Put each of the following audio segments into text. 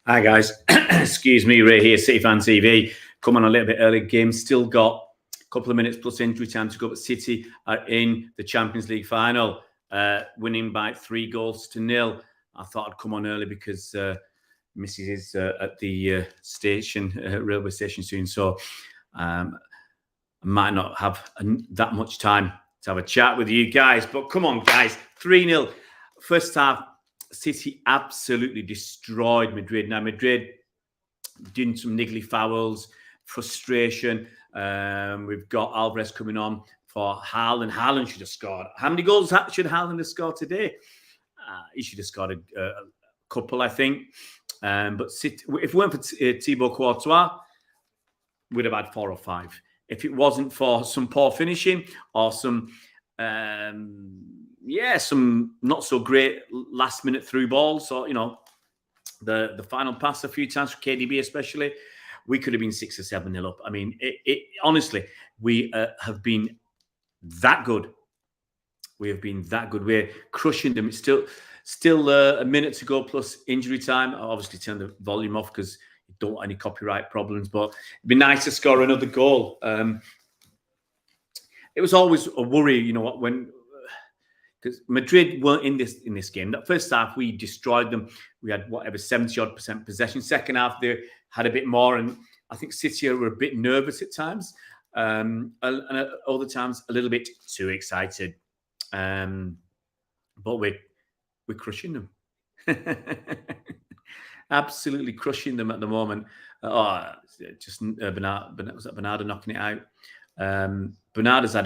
Hi guys, excuse me, Ray here, City Fan TV. Come on a little bit early. Game still got a couple of minutes plus injury time to go, but City are in the Champions League final, winning by 3-0. I thought I'd come on early because Mrs. is at the railway station soon, so I might not have that much time to have a chat with you guys. But come on, guys, 3-0. First half, City absolutely destroyed Madrid. Now, Madrid doing some niggly fouls, frustration. We've got Alvarez coming on for Haaland. Haaland should have scored. How many goals should Haaland have scored today? He should have scored a couple, I think. But City, if it weren't for Thibaut Courtois, we'd have had 4 or 5. If it wasn't for some poor finishing or some not so great last minute through balls, or the final pass a few times for KDB especially, we could have been 6 or 7-0 up. I mean, honestly, we have been that good. We have been that good. We're crushing them. It's still a minute to go plus injury time. I'll obviously turn the volume off because you don't want any copyright problems, but it'd be nice to score another goal. It was always a worry, because Madrid weren't in this game. That first half, we destroyed them. We had 70-odd% possession. Second half, they had a bit more, and I think City were a bit nervous at times, and other times a little bit too excited. But we're crushing them, absolutely crushing them at the moment. Bernardo knocking it out. Bernardo's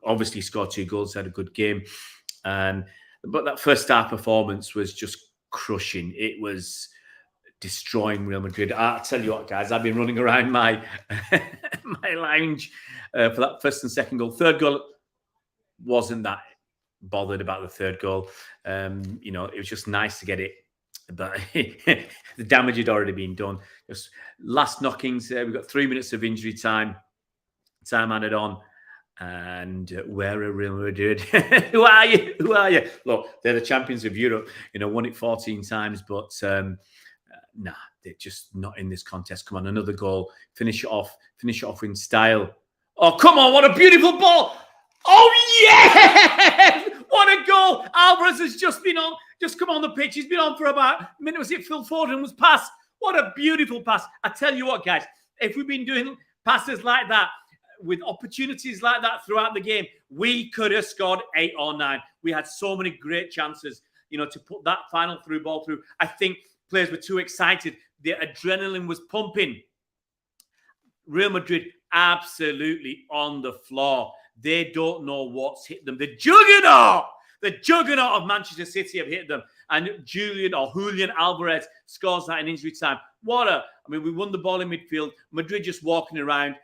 obviously scored 2 goals, had a good game. But that first half performance was just crushing. It was destroying Real Madrid. I tell you what, guys, I've been running around my my lounge for that first and second goal. Third goal, wasn't that bothered about the third goal. It was just nice to get it. But the damage had already been done. Just last knockings. We've got 3 minutes of injury time. Time added on. And where are Real Madrid? Who are you? Who are you? Look, they're the champions of Europe. Won it 14 times, but they're just not in this contest. Come on, another goal. Finish it off in style. Oh, come on! What a beautiful ball! Oh yeah! What a goal! Alvarez has just come on the pitch. He's been on for about a minute. Was it Phil Foden was passed? What a beautiful pass! I tell you what, guys, if we've been doing passes like that, with opportunities like that throughout the game, we could have scored 8 or 9. We had so many great chances, to put that final through ball through. I think players were too excited. The adrenaline was pumping. Real Madrid absolutely on the floor. They don't know what's hit them. The juggernaut of Manchester City have hit them. And Julian Alvarez scores that in injury time. We won the ball in midfield. Madrid just walking around.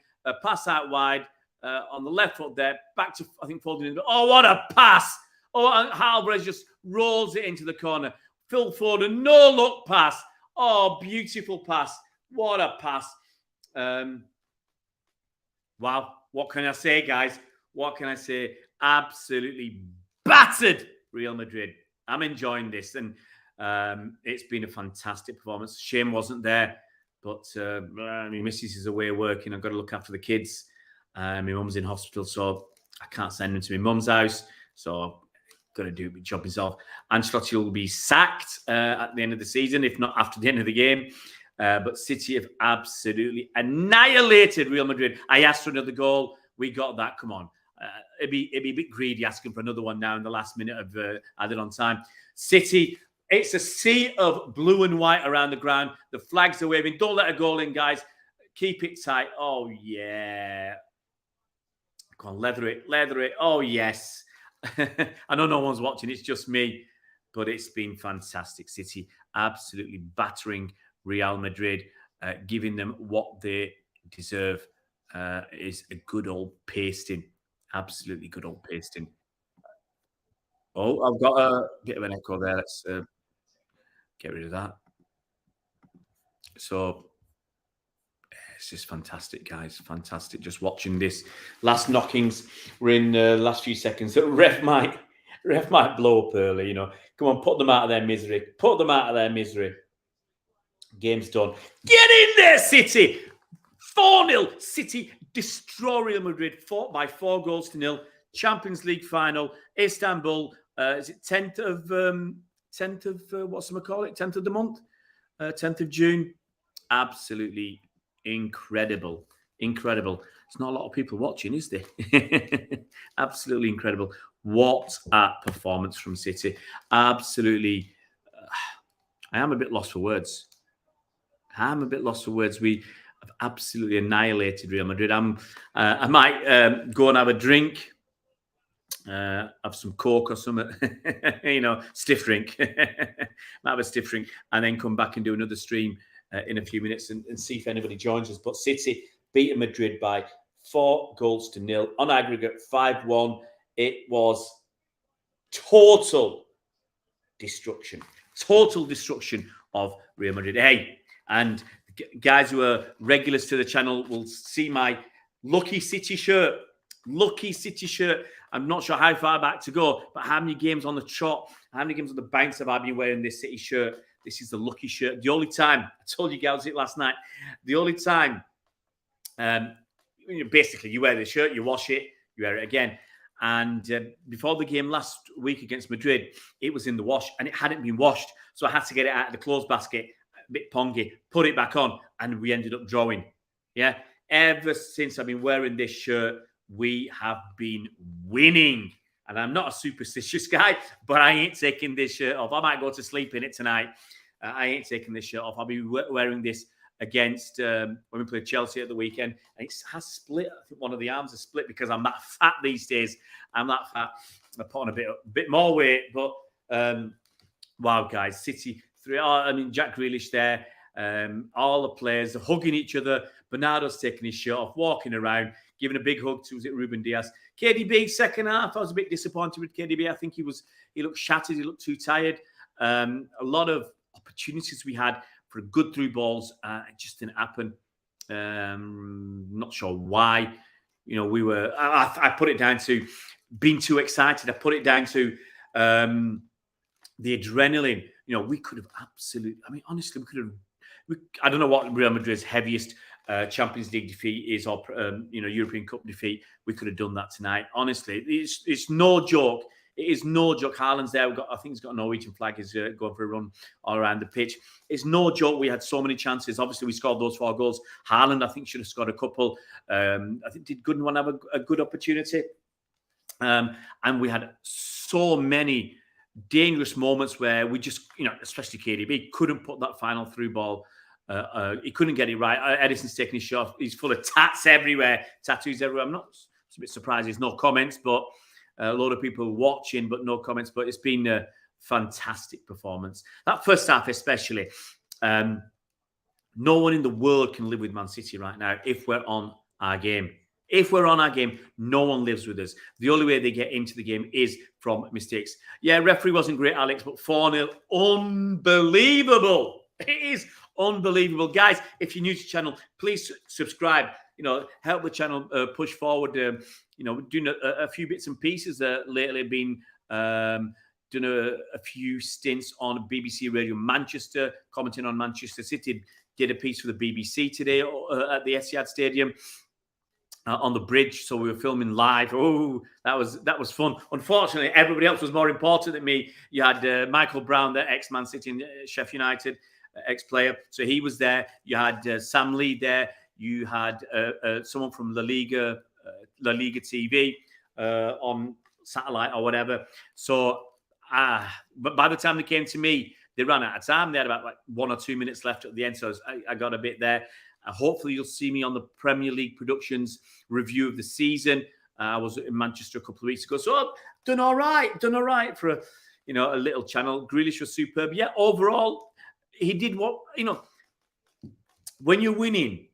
Pass out wide on the left foot there. Back to, I think, Foden. Oh, what a pass. Oh, and Alvarez just rolls it into the corner. Phil Foden, no look pass. Oh, beautiful pass. What a pass. Wow. What can I say, guys? What can I say? Absolutely battered Real Madrid. I'm enjoying this. And it's been a fantastic performance. Shame wasn't there. But missus is away working. I've got to look after the kids. My mum's in hospital, so I can't send them to my mum's house. So I've got to do my job myself. Ancelotti will be sacked at the end of the season, if not after the end of the game. But City have absolutely annihilated Real Madrid. I asked for another goal. We got that. Come on. It'd be a bit greedy asking for another one now in the last minute of added on time. City... It's a sea of blue and white around the ground. The flags are waving. Don't let a goal in, guys. Keep it tight. Oh, yeah. Come on, leather it. Oh, yes. I know no one's watching. It's just me. But it's been fantastic. City absolutely battering Real Madrid, giving them what they deserve. Is a good old pasting. Absolutely good old pasting. Oh, I've got a bit of an echo there. Let's... get rid of that. So it's just fantastic, guys. Fantastic. Just watching this. Last knockings. We're in the last few seconds. So ref might blow up early, Come on, put them out of their misery. Put them out of their misery. Game's done. Get in there, City! 4-0. City destroy Real Madrid by 4 goals to 0. Champions League final. Istanbul. Is it 10th of what's the call it? 10th of the month? 10th of June. Absolutely incredible. Incredible. There's not a lot of people watching, is there? Absolutely incredible. What a performance from City. Absolutely. I am a bit lost for words. We have absolutely annihilated Real Madrid. I might go and have a drink, have some Coke or something, stiff drink. Might have a stiff drink and then come back and do another stream in a few minutes and see if anybody joins us. But City beat Madrid by 4 goals to 0 on aggregate 5-1. It was total destruction of Real Madrid. Hey, and guys who are regulars to the channel will see my Lucky City shirt. I'm not sure how far back to go, but how many games on the trot, how many games on the bounce have I been wearing this City shirt? This is the Lucky shirt. The only time, I told you guys it last night, the only time, basically you wear the shirt, you wash it, you wear it again. And before the game last week against Madrid, it was in the wash and it hadn't been washed. So I had to get it out of the clothes basket, a bit pongy, put it back on, and we ended up drawing. Yeah. Ever since I've been wearing this shirt, we have been winning. And I'm not a superstitious guy, but I ain't taking this shirt off. I might go to sleep in it tonight. I ain't taking this shirt off. I'll be wearing this against when we played Chelsea at the weekend. And it has split. I think one of the arms has split because I'm that fat these days. I'm that fat. I put on a bit more weight. But wow, guys, City 3. I mean, Jack Grealish there. All the players are hugging each other. Bernardo's taking his shirt off, walking around, giving a big hug to Ruben Diaz. KDB second half. I was a bit disappointed with KDB. I think he looked shattered. He looked too tired. A lot of opportunities we had for good through balls. It just didn't happen. Not sure why. We were. I put it down to being too excited. I put it down to the adrenaline. We could have absolutely. I mean, honestly, we could have. I don't know what Real Madrid's heaviest Champions League defeat is, or European Cup defeat. We could have done that tonight. Honestly, it's no joke. It is no joke. Haaland's there. I think he's got a Norwegian flag. He's going for a run all around the pitch. It's no joke. We had so many chances. Obviously, we scored those 4 goals. Haaland, I think, should have scored a couple. I think did Gundogan have a good opportunity? And we had so many dangerous moments where we just, especially KDB, couldn't put that final through ball. He couldn't get it right. Edison's taking his shot. He's full of tats everywhere, tattoos everywhere. I'm not a bit surprised there's no comments, but a lot of people watching, but no comments. But it's been a fantastic performance. That first half especially. No one in the world can live with Man City right now if we're on our game. If we're on our game, no one lives with us. The only way they get into the game is from mistakes. Yeah, referee wasn't great, Alex, but 4-0. Unbelievable. It is unbelievable. Guys, if you're new to the channel, please subscribe. Help the channel push forward. We're doing a few bits and pieces lately. Been doing a few stints on BBC Radio Manchester, commenting on Manchester City. Did a piece for the BBC today at the Etihad Stadium. On the bridge, so we were filming live. Oh, that was fun. Unfortunately, everybody else was more important than me. You had Michael Brown, the ex-Man City and Sheffield United ex-player, so he was there. You had Sam Lee there. You had someone from La Liga TV on satellite or whatever. So, but by the time they came to me, they ran out of time. They had about 1 or 2 minutes left at the end, so I got a bit there. Hopefully, you'll see me on the Premier League Productions review of the season. I was in Manchester a couple of weeks ago, so done all right for a little channel. Grealish was superb. Yeah, overall, he did what when you're winning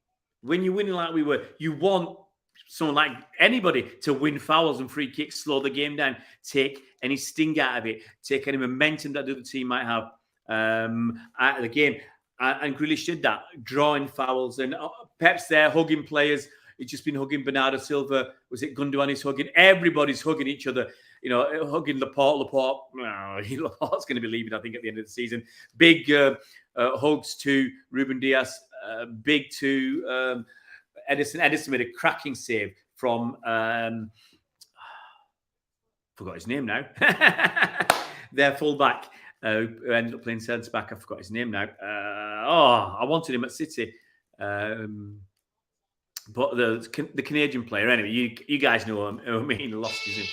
like we were, you want someone like anybody to win fouls and free kicks, slow the game down, take any sting out of it, take any momentum that the other team might have out of the game. And Grealish did that, drawing fouls. And Pep's there, hugging players. He's just been hugging Bernardo Silva. Was it Gundogan? He's hugging. Everybody's hugging each other. hugging Laporte. Laporte's going to be leaving, I think, at the end of the season. Big hugs to Ruben Dias. Big to Edison. Edison made a cracking save from forgot his name now. Their fullback who ended up playing centre back. I forgot his name now. I wanted him at City. But the Canadian player, anyway, you guys know who I mean. Lost his name.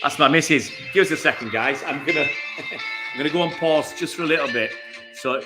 That's my missus. Give us a second, guys. I'm gonna go on pause just for a little bit. So.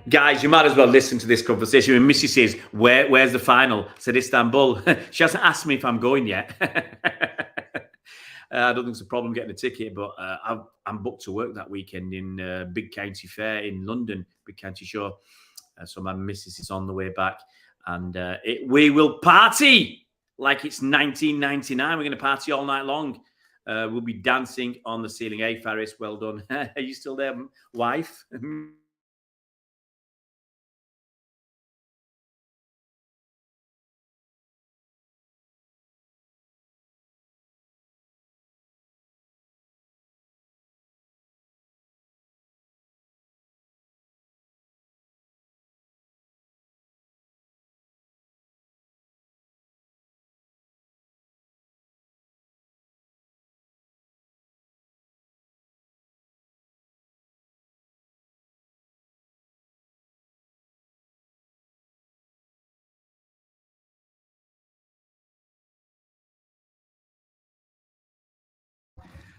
Guys, you might as well listen to this conversation. And Missy says, where's the final? I said, Istanbul. She hasn't asked me if I'm going yet. I don't think it's a problem getting a ticket, but I'm booked to work that weekend in Big County Fair in London, Big County Show. So my missus is on the way back. And we will party like it's 1999. We're going to party all night long. We'll be dancing on the ceiling. Hey, Faris, well done. Are you still there, wife?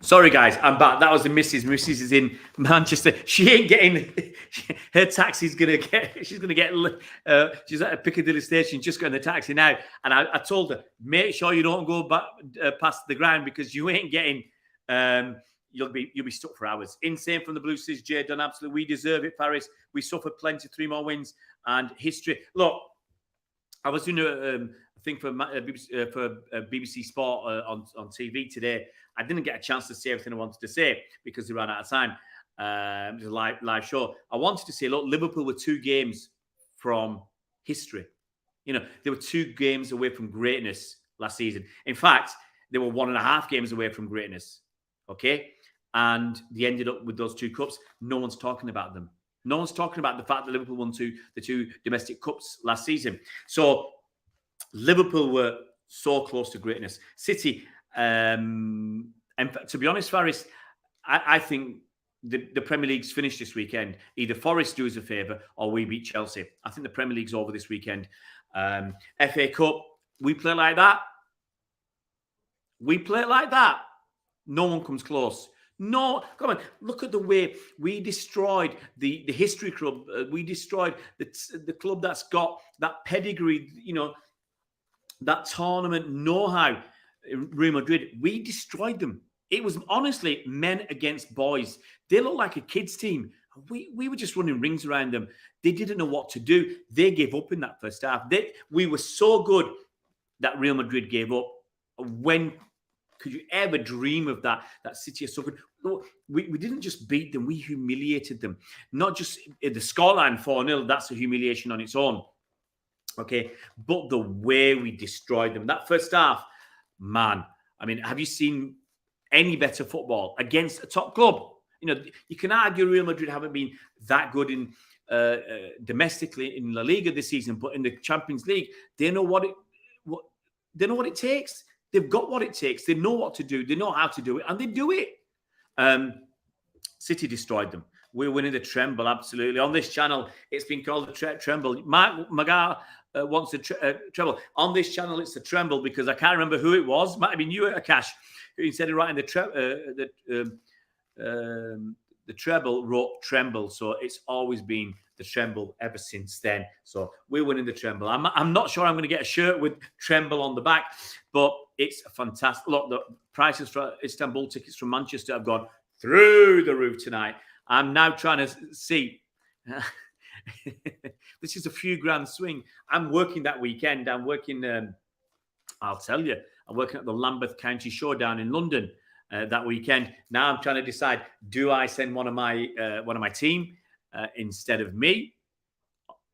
Sorry, guys, I'm back. That was the missus. Missus is in Manchester. She ain't getting her taxi's gonna get. She's gonna get. She's at a Piccadilly station. Just got in the taxi now, and I told her, make sure you don't go back past the ground because you ain't getting. You'll be stuck for hours. Insane from the Blues, says Jay Dunn. Absolutely, we deserve it, Paris. We suffered plenty. 3 more wins and history. Look, I was doing a thing for BBC Sport on TV today. I didn't get a chance to say everything I wanted to say because they ran out of time. It was a live show. I wanted to say, look, Liverpool were 2 games from history. They were 2 games away from greatness last season. In fact, they were 1.5 games away from greatness. Okay? And they ended up with those 2 cups. No one's talking about them. No one's talking about the fact that Liverpool won the 2 domestic cups last season. So Liverpool were so close to greatness. City, and to be honest, Faris, I think the Premier League's finished this weekend. Either Forest do us a favour or we beat Chelsea. I think the Premier League's over this weekend. FA Cup, we play like that. We play like that. No one comes close. No, come on. Look at the way we destroyed the history club. We destroyed the club that's got that pedigree, that tournament know-how. Real Madrid, we destroyed them. It was honestly men against boys. They looked like a kids' team. We were just running rings around them. They didn't know what to do. They gave up in that first half. We were so good that Real Madrid gave up. When could you ever dream of that? That City are so good. No, we didn't just beat them. We humiliated them. Not just the scoreline 4-0. That's a humiliation on its own. Okay. But the way we destroyed them. That first half, man. I mean, have you seen any better football against a top club? You can argue Real Madrid haven't been that good in domestically in La Liga this season, but in the Champions League, they know what it takes. They've got what it takes. They know what to do. They know how to do it, and they do it. City destroyed them. We're winning the treble, absolutely. On this channel, it's been called the treble. Mark Magar wants the treble. On this channel, it's the treble because I can't remember who it was. Might have been you, Akash, who instead of writing the treble wrote tremble. So it's always been the tremble ever since then. So we're winning the treble. I'm not sure I'm going to get a shirt with tremble on the back, but it's a fantastic. Look, the prices for Istanbul tickets from Manchester have gone through the roof tonight. I'm now trying to see. This is a few grand swing. I'm working that weekend. I'm working. I'll tell you. I'm working at the Lambeth County Showdown in London that weekend. Now I'm trying to decide: do I send one of my team instead of me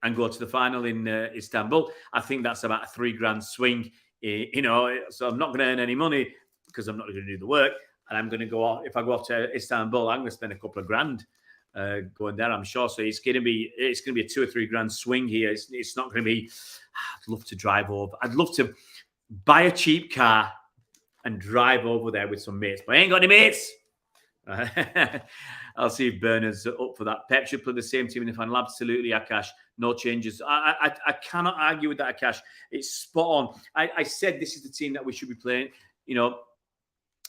and go to the final in Istanbul? I think that's about a $3 grand swing. So I'm not going to earn any money because I'm not going to do the work. And I'm going to go off. If I go off to Istanbul, I'm going to spend a couple of grand going there, I'm sure. So it's going to be a $2 or $3 grand swing here. It's not going to be. I'd love to drive over. I'd love to buy a cheap car and drive over there with some mates. But I ain't got any mates. I'll see if Bernard's up for that. Pep should play the same team in the final. Absolutely, Akash. No changes. I cannot argue with that, Akash. It's spot on. I said this is the team that we should be playing.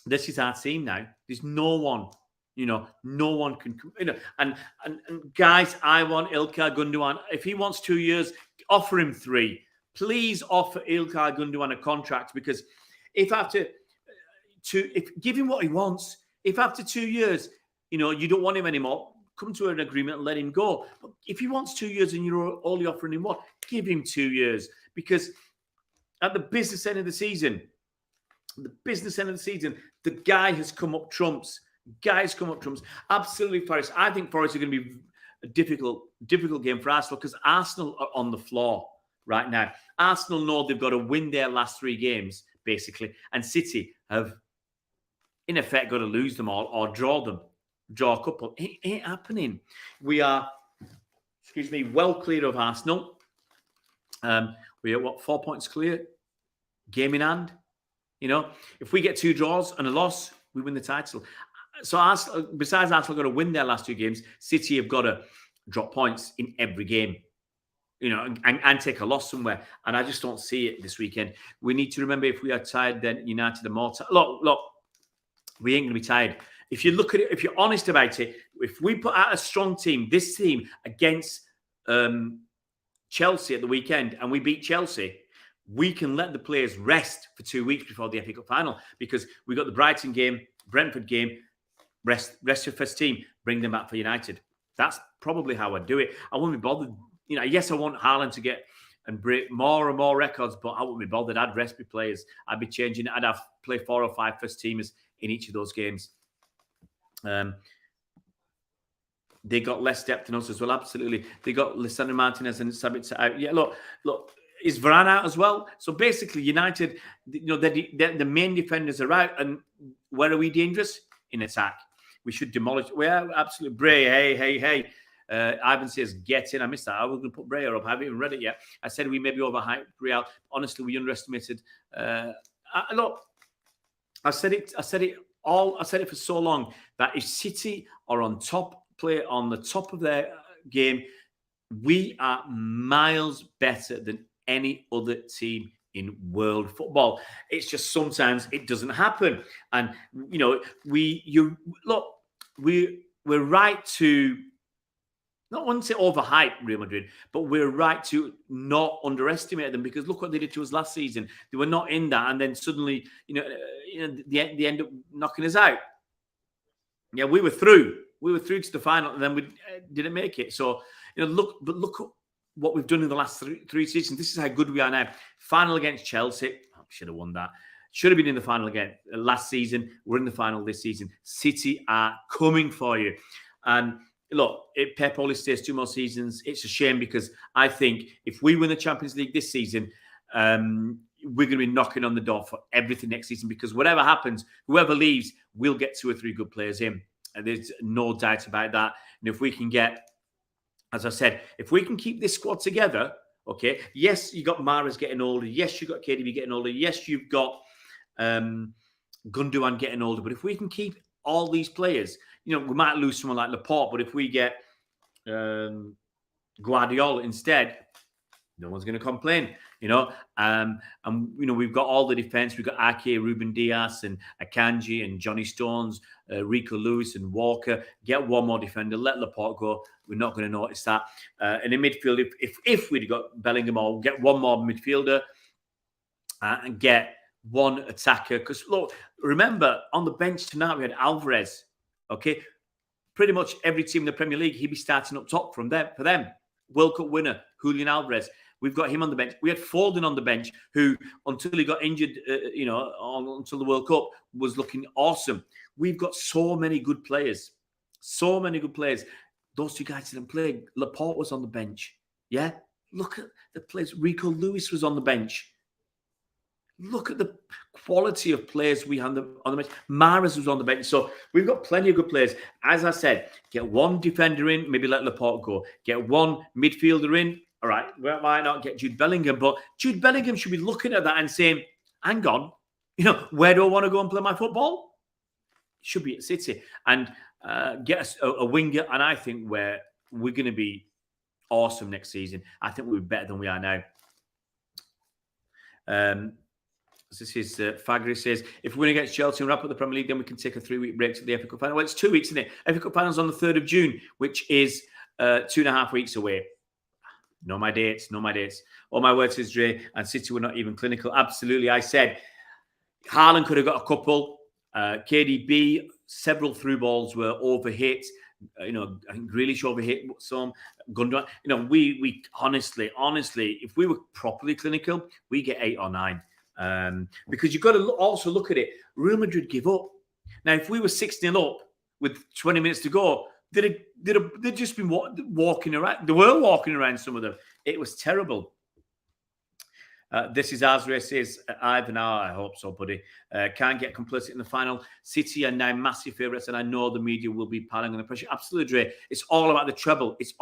This is our team now. There's no one, no one can, and guys, I want İlkay Gündoğan. If he wants 2 years, offer him 3. Please offer İlkay Gündoğan a contract, because if after give him what he wants. If after 2 years, you don't want him anymore, come to an agreement and let him go. But if he wants 2 years and you're only offering him what, give him 2 years, because at the business end of the season, the guy has come up trumps. Absolutely, Forest. I think Forest are going to be a difficult game for Arsenal, because Arsenal are on the floor right now. Arsenal know they've got to win their last 3 games, basically, and City have, in effect, got to lose them all or draw a couple. It ain't happening. We are, well clear of Arsenal. We are 4 points clear, game in hand. If we get 2 draws and a loss, we win the title. So Arsenal, besides Arsenal got to win their last 2 games, City have got to drop points in every game, and take a loss somewhere. And I just don't see it this weekend. We need to remember, if we are tired, then United are more tired. Look, we ain't going to be tired. If you look at it, if you're honest about it, if we put out a strong team, this team against Chelsea at the weekend, and we beat Chelsea, we can let the players rest for 2 weeks before the FA Cup final, because we got the Brighton game, Brentford game, rest your first team, bring them back for United. That's probably how I'd do it. I wouldn't be bothered. Yes, I want Haaland to get and break more and more records, but I wouldn't be bothered. I'd rest my players. I'd be changing. I'd have play 4 or 5 first teamers in each of those games. They got less depth than us as well. Absolutely. They got Lisandro Martinez and Sabitzer out. Yeah, look. Is Varane out as well? So basically, United, the main defenders are out, and where are we dangerous? In attack. We should demolish. We are absolutely. Bray, hey. Ivan says, get in. I missed that. I was going to put Bray up. I haven't even read it yet. I said we maybe overhyped Real. Honestly, we underestimated. Look, I said it for so long that if City are on the top of their game, we are miles better than any other team in world football. It's just sometimes it doesn't happen. And we're right to not want to say overhype Real Madrid, but we're right to not underestimate them, because look what they did to us last season. They were not in that, and then suddenly, they end up knocking us out. Yeah, we were through. We were through to the final, and then we didn't make it. So, look at what we've done in the last three seasons. This is how good we are now. Final against Chelsea. Should have won that. Should have been in the final again last season. We're in the final this season. City are coming for you. And look, if Pep only stays 2 more seasons, it's a shame, because I think if we win the Champions League this season, we're going to be knocking on the door for everything next season, because whatever happens, whoever leaves, we'll get 2 or 3 good players in. And there's no doubt about that. And if we can get, as I said, if we can keep this squad together, okay, yes, you got Mahrez getting older. Yes, you got KDB getting older. Yes, you've got Gundogan getting older. But if we can keep all these players, we might lose someone like Laporte, but if we get Guardiola instead, no one's going to complain, and we've got all the defense. We've got Ake, Ruben Diaz, and Akanji, and Johnny Stones, Rico Lewis, and Walker. Get one more defender. Let Laporte go. We're not going to notice that. And in midfield, if we'd got Bellingham, or get one more midfielder and get one attacker. Because look, remember on the bench tonight we had Alvarez. Okay, pretty much every team in the Premier League, he'd be starting up top for them. World Cup winner Julian Alvarez. We've got him on the bench. We had Foden on the bench, who, until he got injured, until the World Cup, was looking awesome. We've got so many good players. So many good players. Those two guys didn't play. Laporte was on the bench. Yeah? Look at the players. Rico Lewis was on the bench. Look at the quality of players we had on the bench. Mahrez was on the bench. So we've got plenty of good players. As I said, get one defender in, maybe let Laporte go. Get one midfielder in. All right, well, why not get Jude Bellingham? But Jude Bellingham should be looking at that and saying, hang on, where do I want to go and play my football? Should be at City. And get a winger. And I think we're going to be awesome next season. I think we'll be better than we are now. This is Fagri says, if we win against Chelsea and wrap up the Premier League, then we can take a 3-week break to the FA Cup final. Well, it's 2 weeks, isn't it? FA Cup final's on the 3rd of June, which is 2.5 weeks away. Know my dates. All my words is Dre, and City were not even clinical. Absolutely. I said Haaland could have got a couple. KDB, several through balls were overhit. I think Grealish overhit some. Gundogan. We honestly, if we were properly clinical, we get 8 or 9. Because you've got to also look at it. Real Madrid give up. Now, if we were 6-0 up with 20 minutes to go, they'd just been walking around. They were walking around, some of them. It was terrible. This is Azra says, Ivan, I hope so, buddy. Can't get complicit in the final. City are now massive favourites, and I know the media will be piling on the pressure. Absolutely, Dre. It's all about the treble. That's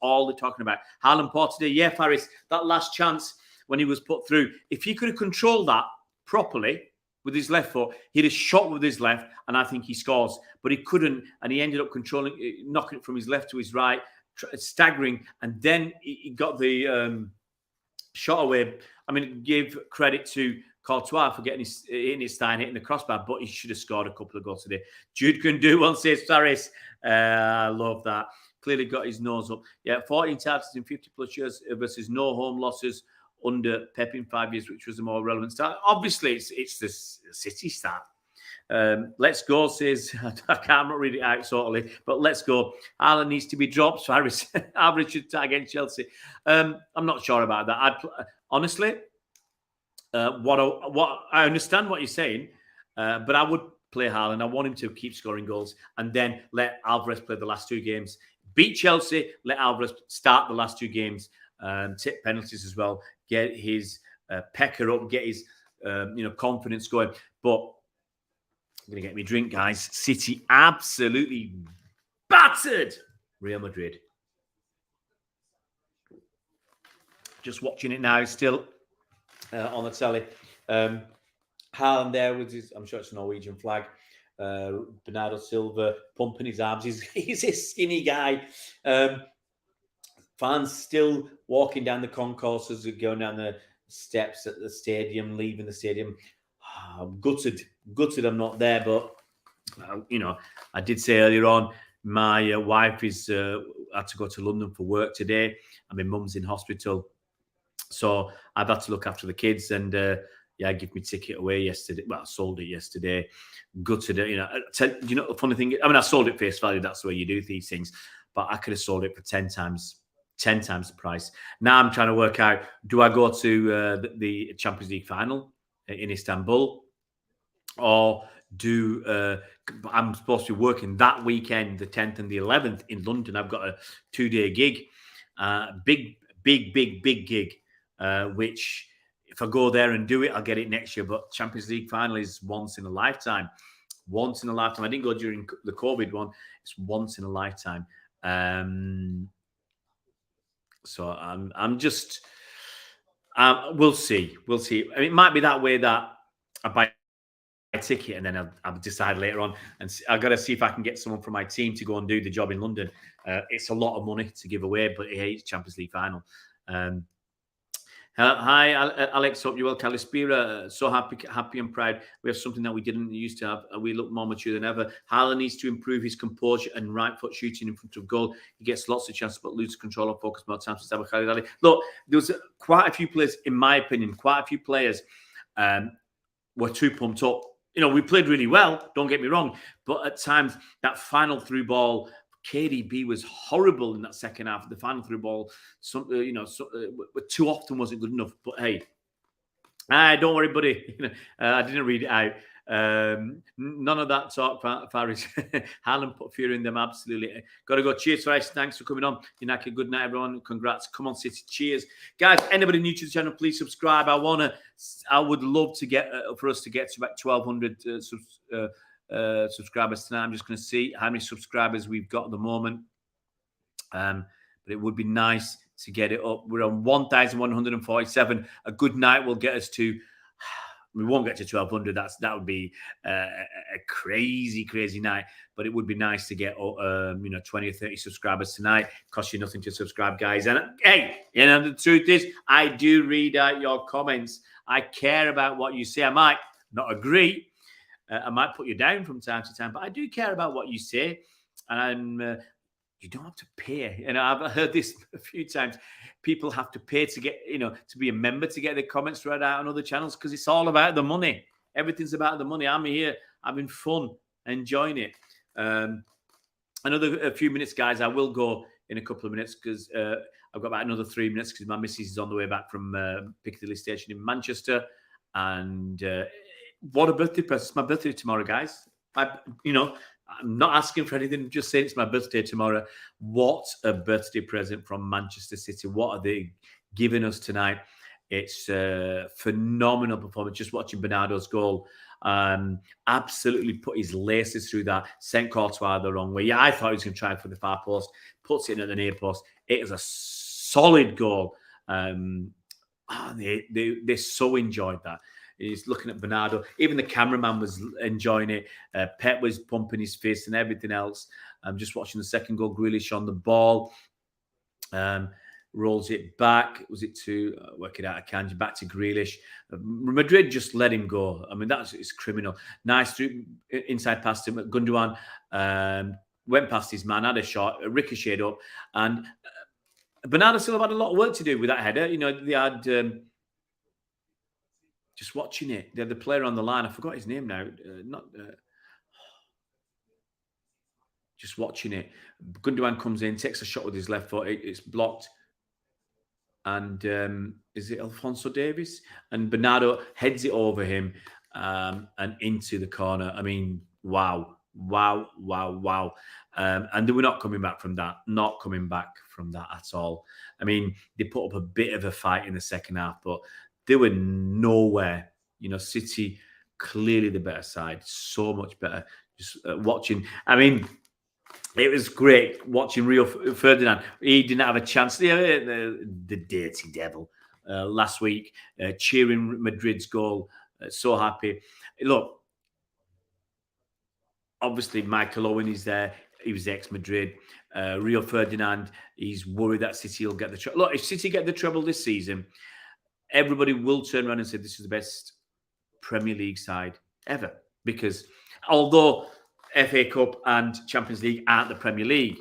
all they're talking about. Haaland Port today. Yeah, Faris, that last chance when he was put through. If he could have controlled that properly with his left foot, he'd have shot with his left, and I think he scores. But he couldn't, and he ended up knocking it from his left to his right, staggering, and then he got the shot away. I mean, give credit to Courtois for getting hitting his thigh and hitting the crossbar, but he should have scored a couple of goals today. Jude can do one, says Faris. I love that. Clearly got his nose up. Yeah, 14 titles in 50-plus years versus no home losses under Pep in 5 years, which was a more relevant start. Obviously, it's the City start. Let's go, says, I can't read it out totally, but let's go. Haaland needs to be dropped. Faris, average should tag against Chelsea. I'm not sure about that. Honestly, what I understand what you're saying, but I would play Haaland. I want him to keep scoring goals and then let Alvarez play the last 2 games. Beat Chelsea, let Alvarez start the last 2 games, take penalties as well, get his pecker up, get his confidence going. But I'm going to get me a drink, guys. City absolutely battered Real Madrid. Just watching it now, still on the telly. Haaland there with his, I'm sure it's a Norwegian flag. Bernardo Silva pumping his arms. He's a skinny guy. Fans still walking down the concourses, going down the steps at the stadium, leaving the stadium. Gutted I'm not there, but I did say earlier on, my wife is had to go to London for work today, and my mum's in hospital, so I've had to look after the kids. And I gave my ticket away yesterday. Well, I sold it yesterday. Gutted. The funny thing. I mean, I sold it face value. That's the way you do these things. But I could have sold it for 10 times the price. Now I'm trying to work out: do I go to the Champions League final in Istanbul, or I'm supposed to be working that weekend, the 10th and the 11th in London. I've got a 2-day gig, big gig, which if I go there and do it, I'll get it next year. But Champions League final is once in a lifetime. Once in a lifetime. I didn't go during the COVID one. It's once in a lifetime. So I'm just, we'll see. I mean, it might be that way that I buy ticket, and then I'll decide later on. And I've got to see if I can get someone from my team to go and do the job in London. It's a lot of money to give away, but hey, it's Champions League final. Hi, Alex. Hope you're well. Calispira, so happy and proud. We have something that we didn't used to have. We look more mature than ever. Haaland needs to improve his composure and right foot shooting in front of goal. He gets lots of chances, but loses control and focus more times. Look, there was quite a few players, in my opinion, were too pumped up. We played really well, don't get me wrong, but at times that final through ball, KDB was horrible in that second half. The final through ball, too often wasn't good enough. But hey, don't worry, buddy. I didn't read it out. None of that talk, Faris. Haaland put fear in them, absolutely. Got to go. Cheers, Faris. Thanks for coming on. Yunaki, good night, everyone. Congrats. Come on, City. Cheers. Guys, anybody new to the channel, please subscribe. I would love to get, for us to get to about 1,200 subscribers tonight. I'm just going to see how many subscribers we've got at the moment. But it would be nice to get it up. We're on 1,147. A good night will get us to... We won't get to 1,200. That would be a crazy, crazy night. But it would be nice to get 20 or 30 subscribers tonight. Costs you nothing to subscribe, guys. And hey, the truth is, I do read out your comments. I care about what you say. I might not agree. I might put you down from time to time, but I do care about what you say. And you don't have to pay. I've heard this a few times. People have to pay to get, to be a member to get their comments read out on other channels because it's all about the money. Everything's about the money. I'm here having fun, enjoying it. A few minutes, guys. I will go in a couple of minutes because I've got about another 3 minutes because my missus is on the way back from Piccadilly Station in Manchester. And what a birthday present. It's my birthday tomorrow, guys. I'm not asking for anything, just saying it's my birthday tomorrow. What a birthday present from Manchester City. What are they giving us tonight? It's a phenomenal performance. Just watching Bernardo's goal. Absolutely put his laces through that. Sent Courtois the wrong way. Yeah, I thought he was going to try for the far post. Puts it in at the near post. It is a solid goal. They so enjoyed that. He's looking at Bernardo. Even the cameraman was enjoying it. Pep was pumping his fist and everything else. I'm just watching the second goal. Grealish on the ball. Rolls it back. Was it to work it out? Akanji back to Grealish. Madrid just let him go. I mean, it's criminal. Nice through inside past him. Gundogan went past his man, had a shot, ricocheted up. And Bernardo still had a lot of work to do with that header. They had... just watching it, they had the player on the line. I forgot his name now. Just watching it. Gundogan comes in, takes a shot with his left foot. It's blocked. And is it Alphonso Davies? And Bernardo heads it over him and into the corner. I mean, wow. And they were not coming back from that. Not coming back from that at all. I mean, they put up a bit of a fight in the second half, but they were nowhere. City, clearly the better side. So much better. Just watching. I mean, it was great watching Rio Ferdinand. He didn't have a chance. The dirty devil last week, cheering Madrid's goal. So happy. Look, obviously, Michael Owen is there. He was ex-Madrid. Rio Ferdinand, he's worried that City will get the treble. Look, if City get the treble this season, everybody will turn around and say this is the best Premier League side ever. Because although FA Cup and Champions League aren't the Premier League,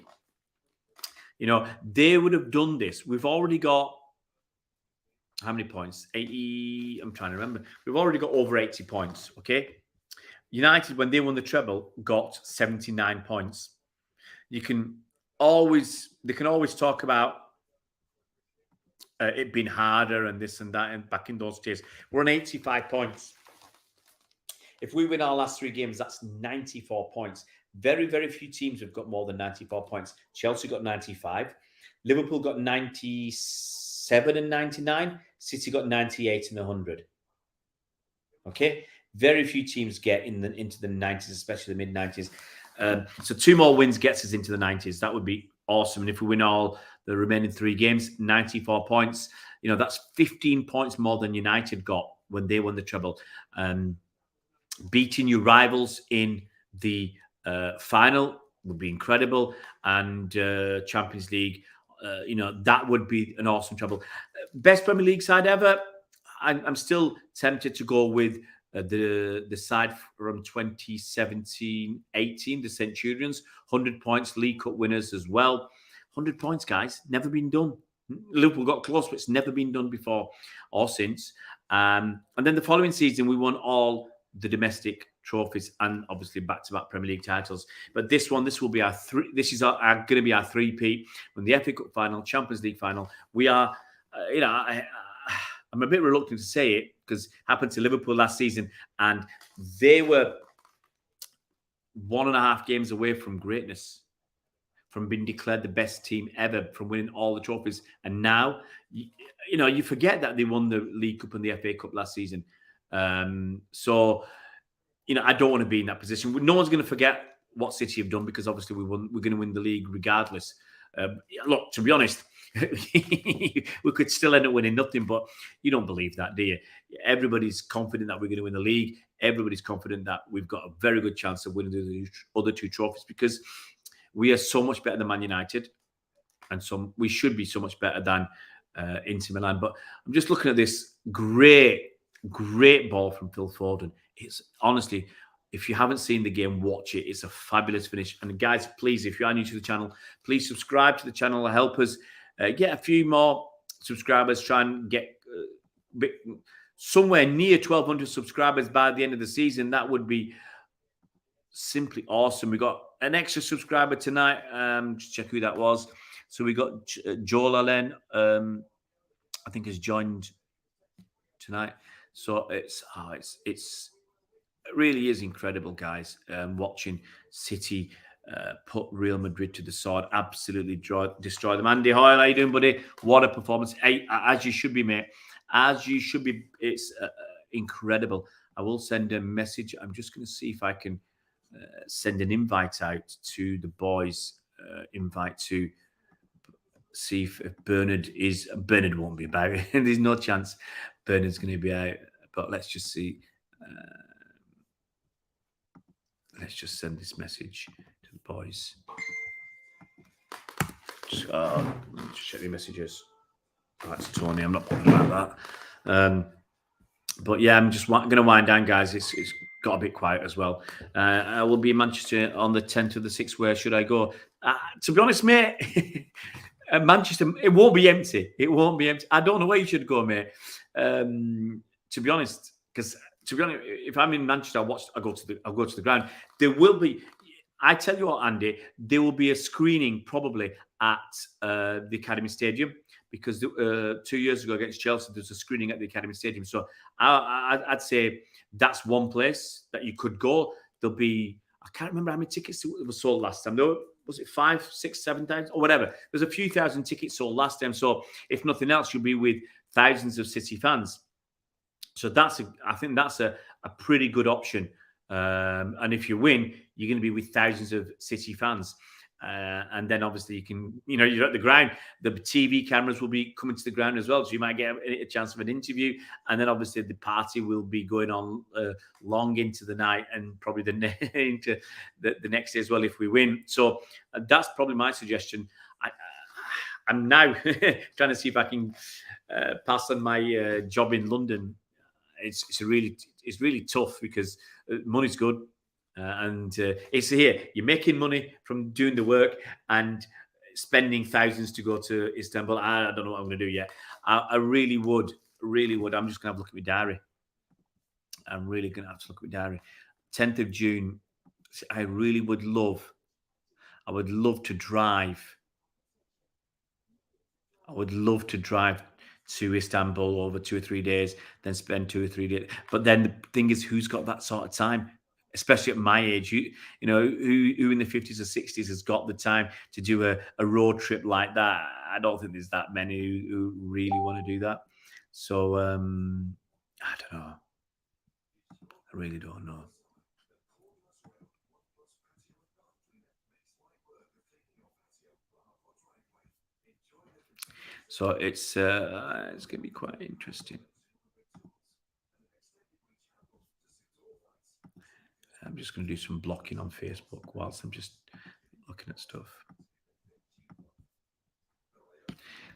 they would have done this. We've already got, how many points? 80, I'm trying to remember. We've already got over 80 points, okay? United, when they won the treble, got 79 points. They can always talk about it being harder and this and that, and back in those days. We're on 85 points. If we win our last 3 games, that's 94 points. Very, very few teams have got more than 94 points. Chelsea got 95. Liverpool got 97 and 99. City got 98 and 100. Okay? Very few teams get into the 90s, especially the mid-90s. So 2 more wins gets us into the 90s. That would be awesome. And if we win all the remaining 3 games, 94 points, that's 15 points more than United got when they won the treble. beating your rivals in the final would be incredible, and Champions League, that would be an awesome treble. Best Premier League side ever. I'm still tempted to go with the side from 2017-18, the Centurions. 100 points, League Cup winners as well. 100 points, guys, never been done. Liverpool got close, but it's never been done before or since. And then the following season, we won all the domestic trophies and obviously back-to-back Premier League titles. But this will be our three. This is going to be our three-peat. When the FA Cup final, Champions League final, we are. I'm a bit reluctant to say it because it happened to Liverpool last season, and they were 1.5 games away from greatness, from being declared the best team ever, from winning all the trophies. And now, you forget that they won the League Cup and the FA Cup last season. So, I don't want to be in that position. No one's going to forget what City have done because obviously we're going to win the league regardless. Look, to be honest, we could still end up winning nothing, but you don't believe that, do you? Everybody's confident that we're going to win the league. Everybody's confident that we've got a very good chance of winning the other two trophies because we are so much better than Man United, and we should be so much better than Inter Milan. But I'm just looking at this great ball from Phil Foden. It's honestly, if you haven't seen the game, watch it. It's a fabulous finish. And guys, please, if you are new to the channel, please subscribe to the channel. Help us get a few more subscribers. Try and get somewhere near 1,200 subscribers by the end of the season. That would be simply awesome. We got an extra subscriber tonight. Just check who that was. So we got Joel Allen, I think, has joined tonight. So it really is incredible, guys. Watching City put Real Madrid to the sword, absolutely destroy them. Andy Hoyle, how you doing, buddy? What a performance! As you should be, mate. As you should be. It's incredible. I will send a message. I'm just going to see if I can send an invite out to the boys. Invite to see if Bernard won't be about it. There's no chance Bernard's going to be out. But let's just see. Let's just send this message to the boys. Just check the messages. Oh, that's Tony. I'm not bothered about that. But yeah, I'm just going to wind down, guys. It's got a bit quiet as well. I will be in Manchester on the 10th of the 6th. Where should I go? To be honest, mate, Manchester, it won't be empty. It won't be empty. I don't know where you should go, mate. To be honest, because if I'm in Manchester, I'll go to the ground. There will be. I tell you what, Andy, there will be a screening probably at the Academy Stadium because 2 years ago against Chelsea, there's a screening at the Academy Stadium. So I'd say that's one place that you could go. There'll be, I can't remember how many tickets were sold last time. Though, was it 5, 6, 7,000 or whatever? There's a few thousand tickets sold last time. So if nothing else, you'll be with thousands of City fans. So I think that's a pretty good option. And if you win, you're going to be with thousands of City fans. And then obviously you can, you're at the ground. The TV cameras will be coming to the ground as well. So you might get a chance of an interview. And then obviously the party will be going on long into the night and probably into the next day as well if we win. So that's probably my suggestion. I'm now trying to see if I can pass on my job in London. It's really tough because money's good. And it's here. You're making money from doing the work and spending thousands to go to Istanbul. I don't know what I'm going to do yet. I really would. I'm just going to have a look at my diary. I'm really going to have to look at my diary. 10th of June. I really would love. I would love to drive. I would love to drive to Istanbul over 2 or 3 days, then spend 2 or 3 days. But then the thing is, who's got that sort of time? Especially at my age, who in the 50s or 60s has got the time to do a road trip like that? I don't think there's that many who really want to do that. So I don't know. I really don't know. So it's going to be quite interesting. I'm just going to do some blocking on Facebook whilst I'm just looking at stuff.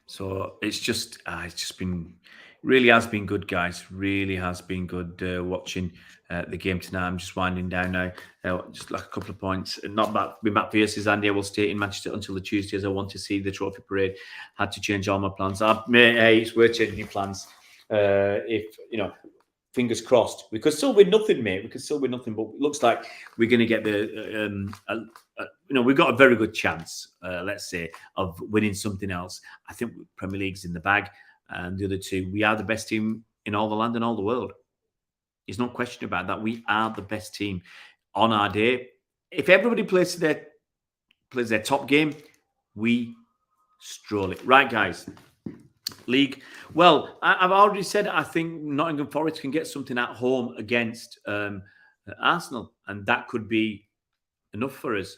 So it's just been, really has been good, guys. Really has been good watching the game tonight. I'm just winding down now. Just like a couple of points. Not back. Been back versus Andy. I will stay in Manchester until the Tuesday, as I want to see the trophy parade. Had to change all my plans. Hey, it's worth changing plans. If you know, fingers crossed. We could still win nothing, mate. We could still win nothing, but it looks like we're going to get the. We've got a very good chance, let's say, of winning something else. I think Premier League's in the bag, and the other two, we are the best team in all the land and all the world. There's no question about that. We are the best team on our day. If everybody plays their top game, we stroll it. Right, guys. League. Well, I've already said I think Nottingham Forest can get something at home against Arsenal, and that could be enough for us.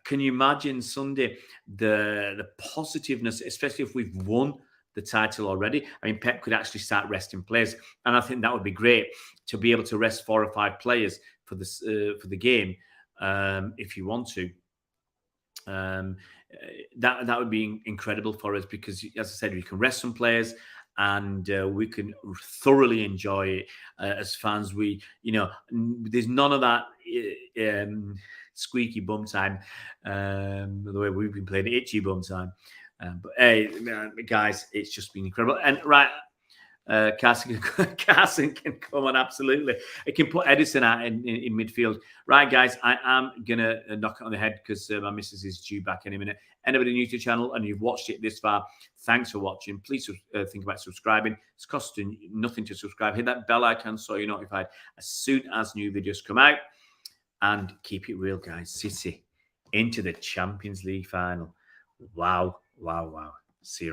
Can you imagine Sunday the positiveness, especially if we've won the title already? I mean, Pep could actually start resting players, and I think that would be great to be able to rest 4 or 5 players for the game if you want to. That would be incredible for us because, as I said, we can rest some players and we can thoroughly enjoy it as fans. There's none of that squeaky bum time, the way we've been playing itchy bum time. But hey, guys, it's just been incredible. And right, Carson can come on, absolutely. It can put Edison out in midfield. Right, guys, I am going to knock it on the head because my missus is due back any minute. Anybody new to the channel and you've watched it this far, thanks for watching. Please think about subscribing. It's costing nothing to subscribe. Hit that bell icon so you're notified as soon as new videos come out. And keep it real, guys. City into the Champions League final. Wow, wow, wow. See you.